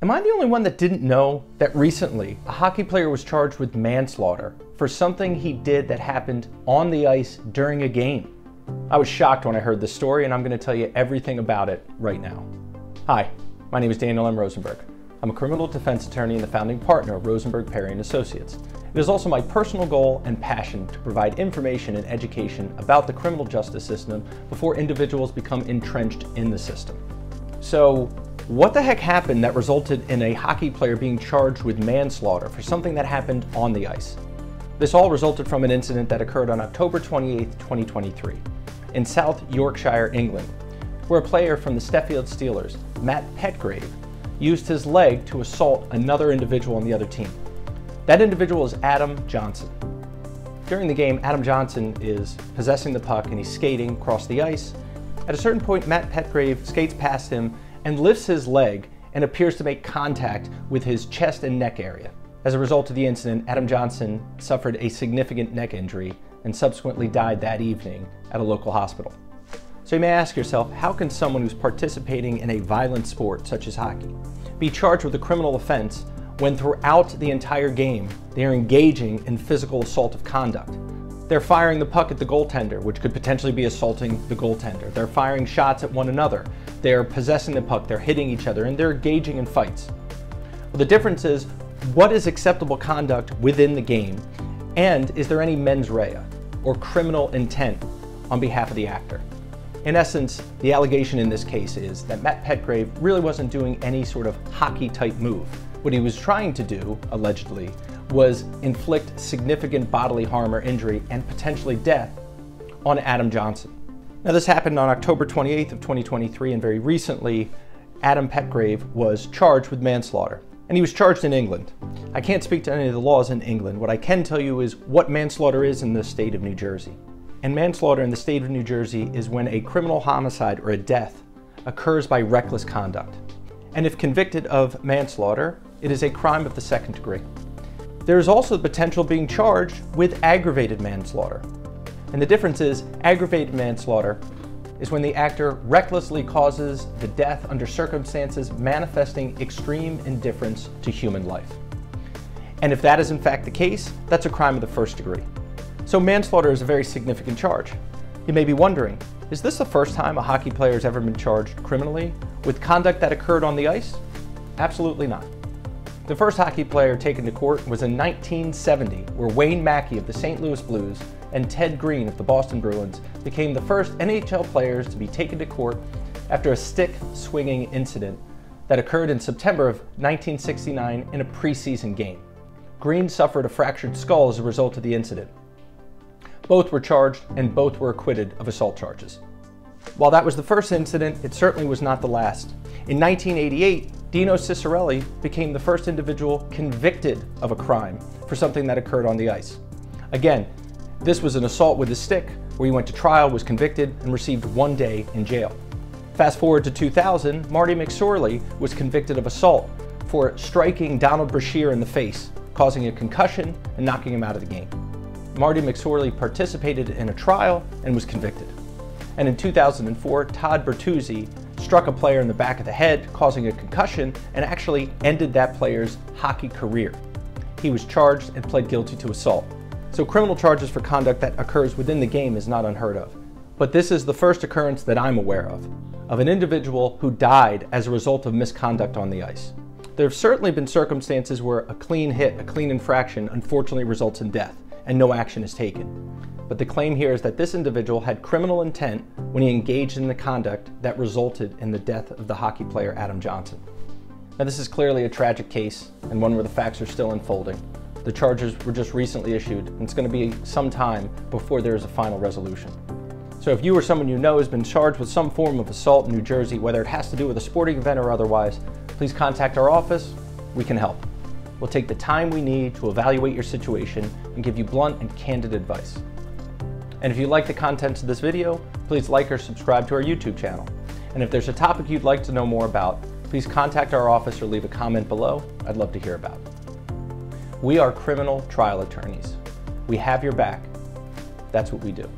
Am I the only one that didn't know that recently a hockey player was charged with manslaughter for something he did that happened on the ice during a game? I was shocked when I heard this story, and I'm going to tell you everything about it right now. Hi, my name is Daniel M. Rosenberg. I'm a criminal defense attorney and the founding partner of Rosenberg, Perry & Associates. It is also my personal goal and passion to provide information and education about the criminal justice system before individuals become entrenched in the system. So, what the heck happened that resulted in a hockey player being charged with manslaughter for something that happened on the ice? This all resulted from an incident that occurred on October 28, 2023, in South Yorkshire, England, where a player from the Sheffield Steelers, Matt Petgrave, used his leg to assault another individual on the other team. That individual is Adam Johnson. During the game, Adam Johnson is possessing the puck and he's skating across the ice. At a certain point, Matt Petgrave skates past him and lifts his leg and appears to make contact with his chest and neck area. As a result of the incident, Adam Johnson suffered a significant neck injury and subsequently died that evening at a local hospital. So you may ask yourself, how can someone who's participating in a violent sport such as hockey be charged with a criminal offense when throughout the entire game they are engaging in physical assaultive conduct? They're firing the puck at the goaltender, which could potentially be assaulting the goaltender. They're firing shots at one another. They're possessing the puck, they're hitting each other, and they're engaging in fights. Well, the difference is, what is acceptable conduct within the game, and is there any mens rea, or criminal intent, on behalf of the actor? In essence, the allegation in this case is that Matt Petgrave really wasn't doing any sort of hockey-type move. What he was trying to do, allegedly, was inflict significant bodily harm or injury and potentially death on Adam Johnson. Now, this happened on October 28th of 2023, and very recently, Adam Petgrave was charged with manslaughter. And he was charged in England. I can't speak to any of the laws in England. What I can tell you is what manslaughter is in the state of New Jersey. And manslaughter in the state of New Jersey is when a criminal homicide or a death occurs by reckless conduct. And if convicted of manslaughter, it is a crime of the second degree. There is also the potential of being charged with aggravated manslaughter. And the difference is, aggravated manslaughter is when the actor recklessly causes the death under circumstances manifesting extreme indifference to human life. And if that is in fact the case, that's a crime of the first degree. So manslaughter is a very significant charge. You may be wondering, is this the first time a hockey player has ever been charged criminally with conduct that occurred on the ice? Absolutely not. The first hockey player taken to court was in 1970, where Wayne Mackey of the St. Louis Blues and Ted Green of the Boston Bruins became the first NHL players to be taken to court after a stick-swinging incident that occurred in September of 1969 in a preseason game. Green suffered a fractured skull as a result of the incident. Both were charged and both were acquitted of assault charges. While that was the first incident, it certainly was not the last. In 1988, Dino Ciccarelli became the first individual convicted of a crime for something that occurred on the ice. Again, this was an assault with a stick where he went to trial, was convicted, and received 1 day in jail. Fast forward to 2000, Marty McSorley was convicted of assault for striking Donald Brashear in the face, causing a concussion and knocking him out of the game. Marty McSorley participated in a trial and was convicted. And in 2004, Todd Bertuzzi struck a player in the back of the head, causing a concussion, and actually ended that player's hockey career. He was charged and pled guilty to assault. So criminal charges for conduct that occurs within the game is not unheard of. But this is the first occurrence that I'm aware of an individual who died as a result of misconduct on the ice. There have certainly been circumstances where a clean hit, a clean infraction, unfortunately results in death, and no action is taken. But the claim here is that this individual had criminal intent when he engaged in the conduct that resulted in the death of the hockey player Adam Johnson. Now, this is clearly a tragic case and one where the facts are still unfolding. The charges were just recently issued, and it's going to be some time before there is a final resolution. So if you or someone you know has been charged with some form of assault in New Jersey, whether it has to do with a sporting event or otherwise, please contact our office. We can help. We'll take the time we need to evaluate your situation and give you blunt and candid advice. And if you like the contents of this video, please like or subscribe to our YouTube channel. And if there's a topic you'd like to know more about, please contact our office or leave a comment below. I'd love to hear about it. We are criminal trial attorneys. We have your back. That's what we do.